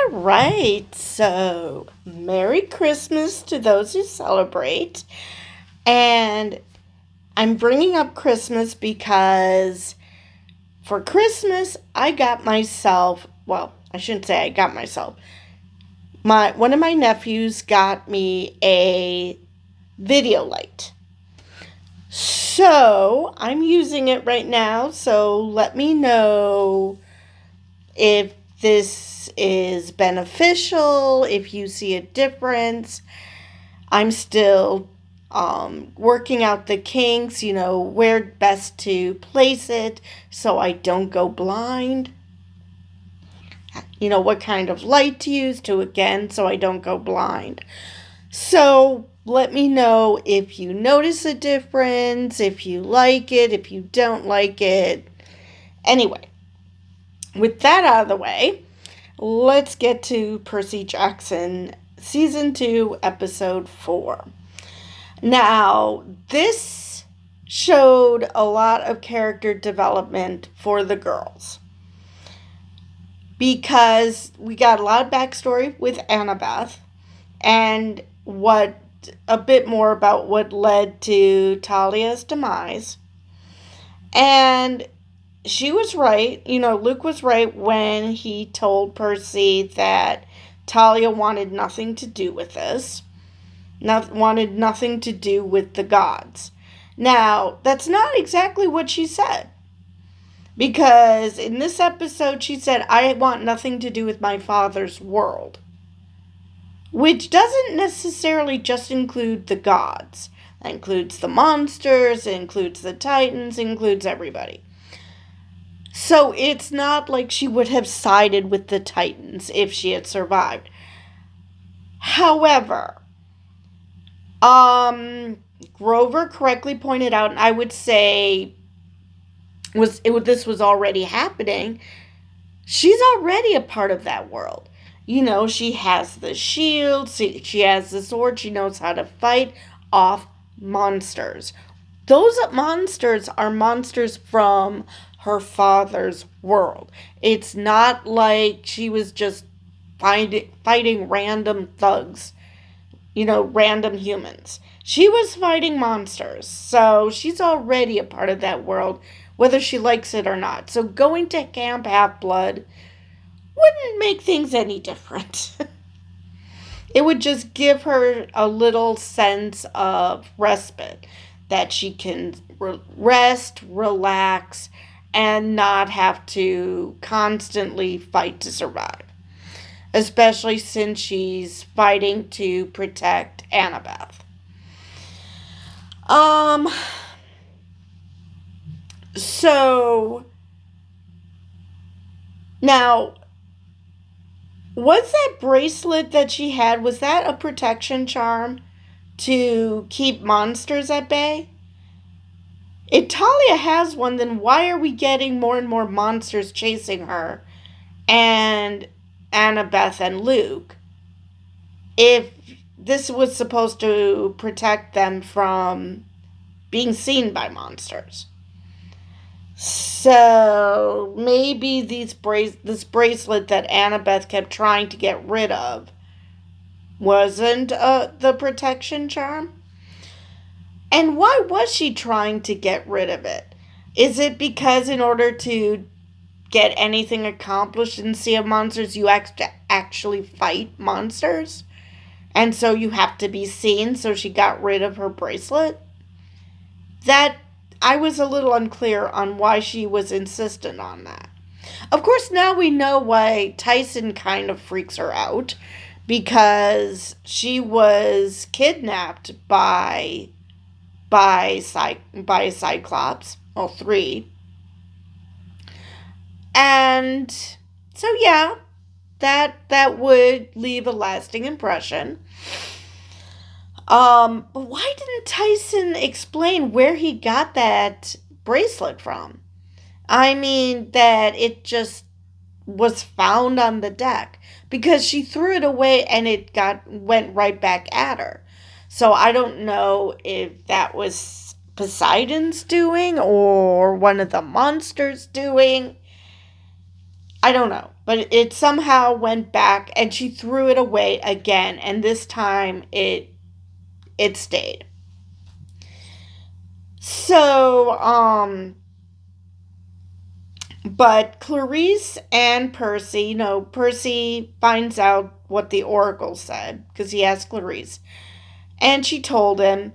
All right, so Merry Christmas to those who celebrate. And I'm bringing up Christmas because for Christmas, I got myself, well, I shouldn't say I got myself. One of my nephews got me a video light. So I'm using it right now, so let me know if this is beneficial, if you see a difference. I'm still working out the kinks, where best to place it so I don't go blind. What kind of light to use so I don't go blind. So let me know if you notice a difference, if you like it, if you don't like it. Anyway, with that out of the way, let's get to Percy Jackson, Season 2, Episode 4. Now, this showed a lot of character development for the girls, because we got a lot of backstory with Annabeth and a bit more about what led to Talia's demise. And she was right. Luke was right when he told Percy that Talia wanted nothing to do with this. Wanted nothing to do with the gods. Now, that's not exactly what she said. Because in this episode, she said, I want nothing to do with my father's world. Which doesn't necessarily just include the gods. That includes the monsters, it includes the titans, it includes everybody. So it's not like she would have sided with the titans if she had survived. However, Grover correctly pointed out, and I would say this was already happening, she's already a part of that world. She has the shield, she has the sword, she knows how to fight off monsters. Those monsters are monsters from her father's world. It's not like she was just fighting random thugs, random humans. She was fighting monsters, so she's already a part of that world, whether she likes it or not. So going to Camp Half-Blood wouldn't make things any different. It would just give her a little sense of respite, that she can rest, relax, and not have to constantly fight to survive. Especially since she's fighting to protect Annabeth. So, now, was that bracelet that she had, was that a protection charm to keep monsters at bay? If Talia has one, then why are we getting more and more monsters chasing her and Annabeth and Luke, if this was supposed to protect them from being seen by monsters? So maybe this bracelet that Annabeth kept trying to get rid of wasn't the protection charm? And why was she trying to get rid of it? Is it because in order to get anything accomplished in Sea of Monsters, you have to actually fight monsters? And so you have to be seen, so she got rid of her bracelet? That, I was a little unclear on why she was insistent on that. Of course, now we know why Tyson kind of freaks her out, because she was kidnapped by Cyclops, well, 3. And so, yeah, that would leave a lasting impression. But why didn't Tyson explain where he got that bracelet from? I mean, that it just was found on the deck, because she threw it away and it went right back at her. So I don't know if that was Poseidon's doing or one of the monsters doing. I don't know. but it somehow went back and she threw it away again, and this time it stayed. So, but Clarice and Percy, Percy finds out what the Oracle said because he asked Clarice. And she told him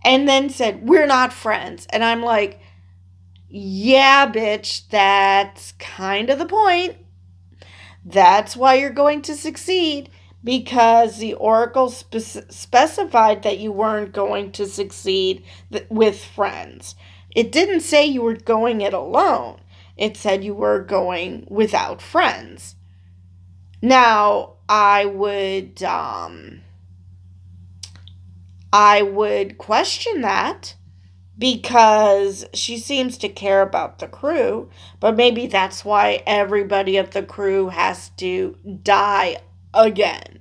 and then said, "We're not friends." And I'm like, yeah, bitch, that's kind of the point. That's why you're going to succeed, because the Oracle specified that you weren't going to succeed with friends. It didn't say you were going it alone. It said you were going without friends. Now, I would question that because she seems to care about the crew, but maybe that's why everybody of the crew has to die again.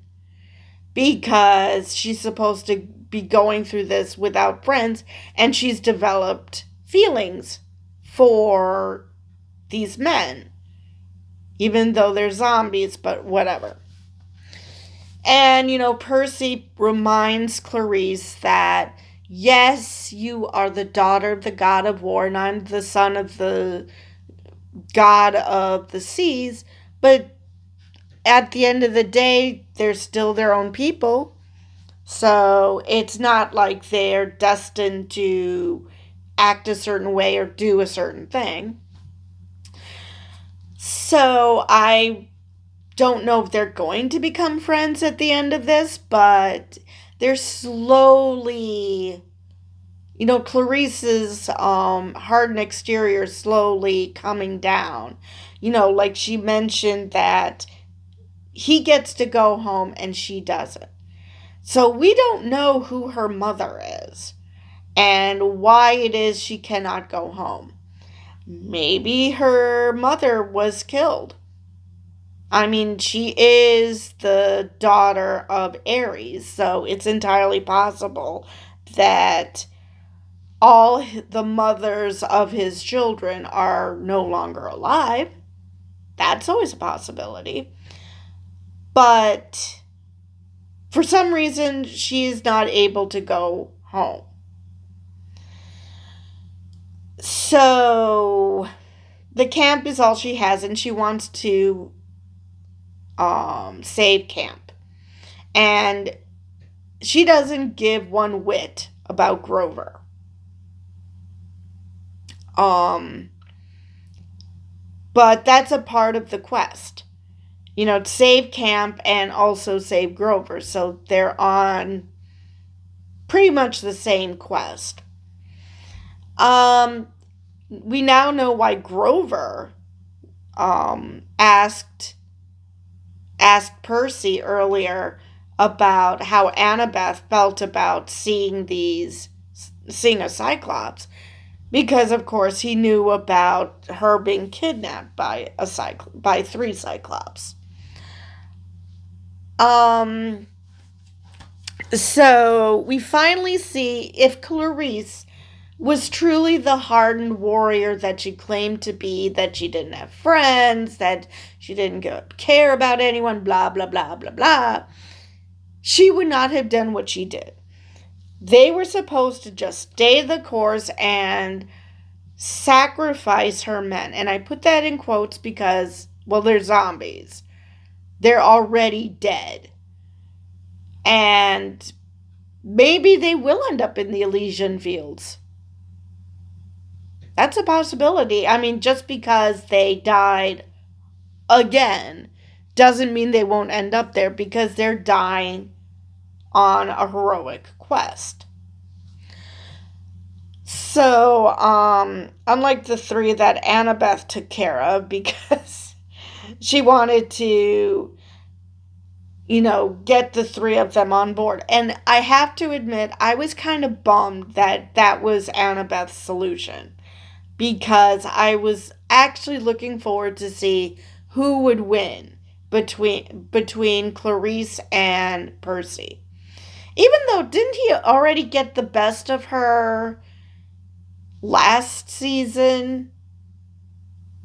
Because she's supposed to be going through this without friends, and she's developed feelings for these men, even though they're zombies, but whatever. And, Percy reminds Clarice that, yes, you are the daughter of the god of war, and I'm the son of the god of the seas, but at the end of the day, they're still their own people. So it's not like they're destined to act a certain way or do a certain thing. So I don't know if they're going to become friends at the end of this, but they're slowly, Clarice's hardened exterior is slowly coming down. Like she mentioned that he gets to go home and she doesn't. So we don't know who her mother is and why it is she cannot go home. Maybe her mother was killed. I mean, she is the daughter of Ares, so it's entirely possible that all the mothers of his children are no longer alive. That's always a possibility. But for some reason, she's not able to go home. So the camp is all she has, and she wants to save camp. And she doesn't give one whit about Grover. But that's a part of the quest. To save camp and also save Grover. So they're on pretty much the same quest. We now know why Grover asked Percy earlier about how Annabeth felt about seeing a Cyclops, because of course he knew about her being kidnapped by by 3 Cyclops. So we finally see if Clarice was truly the hardened warrior that she claimed to be, that she didn't have friends, that she didn't care about anyone, blah, blah, blah, blah, blah. She would not have done what she did. They were supposed to just stay the course and sacrifice her men. And I put that in quotes because, well, they're zombies. They're already dead. And maybe they will end up in the Elysian Fields. That's a possibility. I mean, just because they died again doesn't mean they won't end up there, because they're dying on a heroic quest. So, unlike the 3 that Annabeth took care of because she wanted to, get the 3 of them on board. And I have to admit, I was kind of bummed that was Annabeth's solution, because I was actually looking forward to see who would win between Clarice and Percy. Even though, didn't he already get the best of her last season?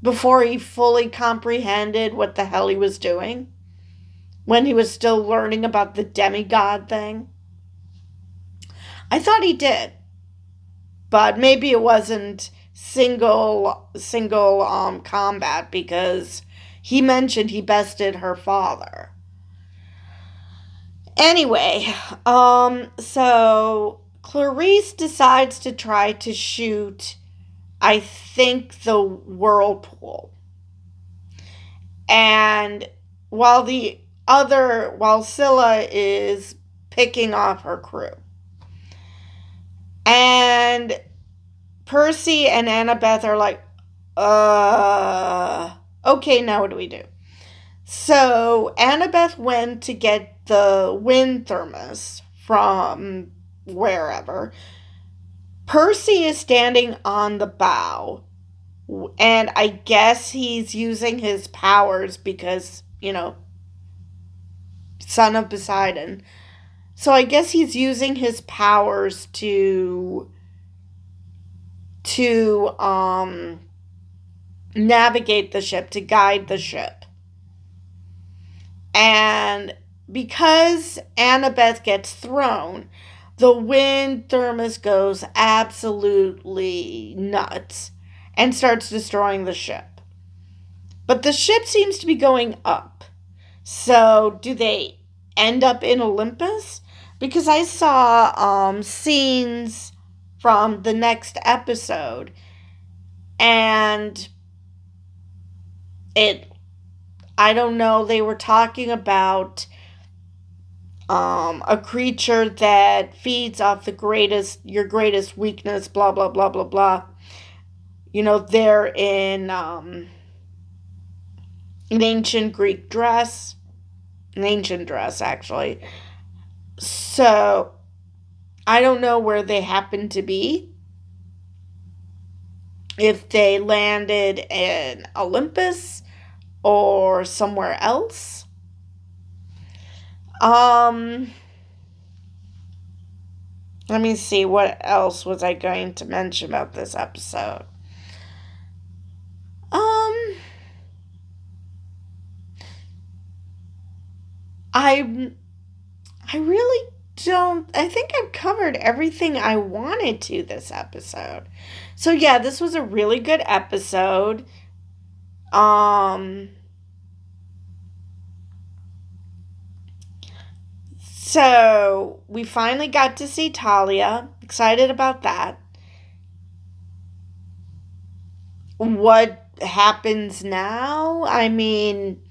before he fully comprehended what the hell he was doing, when he was still learning about the demigod thing. I thought he did, but maybe it wasn't single combat, because he mentioned he bested her father. Anyway, so Clarice decides to try to shoot, I think, the whirlpool. And while Scylla is picking off her crew. And Percy and Annabeth are like, okay, now what do we do? So Annabeth went to get the wind thermos from wherever. Percy is standing on the bow, and I guess he's using his powers because, son of Poseidon. So I guess he's using his powers to navigate the ship, to guide the ship. And because Annabeth gets thrown, the wind thermos goes absolutely nuts and starts destroying the ship. But the ship seems to be going up. So do they end up in Olympus? Because I saw scenes from the next episode, and I don't know, they were talking about a creature that feeds off your greatest weakness, blah, blah, blah, blah, blah. They're in an ancient Greek dress. An ancient dress, actually. So, I don't know where they happen to be. If they landed in Olympus or somewhere else. Let me see, what else was I going to mention about this episode? I really don't, I think I've covered everything I wanted to this episode. So yeah, this was a really good episode. So we finally got to see Talia. Excited about that. What happens now? I mean,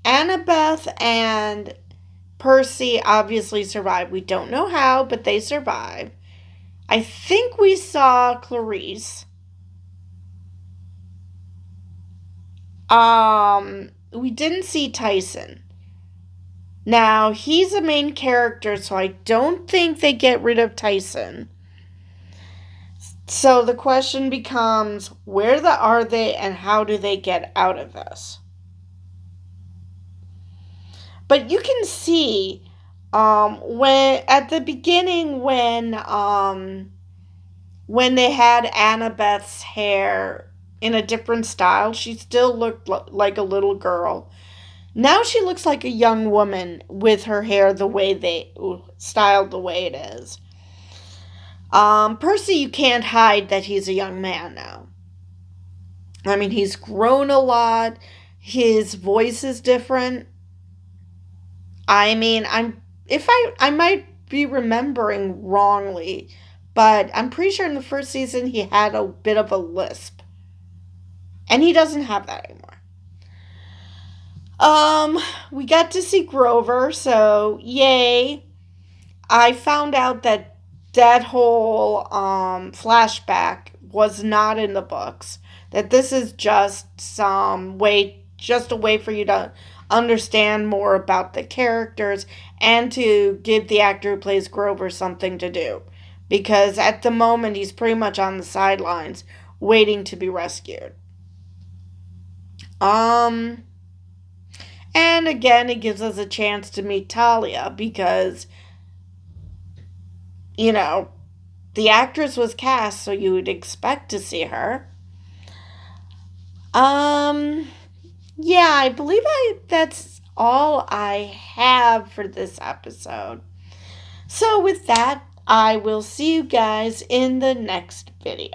Annabeth and Percy obviously survived. We don't know how, but they survived. I think we saw Clarice. We didn't see Tyson. Now, he's a main character, so I don't think they get rid of Tyson. So the question becomes, where are they and how do they get out of this? But you can see when at the beginning when they had Annabeth's hair in a different style, she still looked like a little girl. Now she looks like a young woman with her hair the way they styled the way it is. Percy, you can't hide that he's a young man now. I mean, he's grown a lot. His voice is different. I mean, I might be remembering wrongly, but I'm pretty sure in the first season he had a bit of a lisp. And he doesn't have that anymore. We got to see Grover, so yay. I found out that whole flashback was not in the books. That this is just a way for you to understand more about the characters and to give the actor who plays Grover something to do. Because at the moment, he's pretty much on the sidelines waiting to be rescued. And again, it gives us a chance to meet Talia because, the actress was cast, so you would expect to see her. Um, yeah, I believe that's all I have for this episode. So with that, I will see you guys in the next video.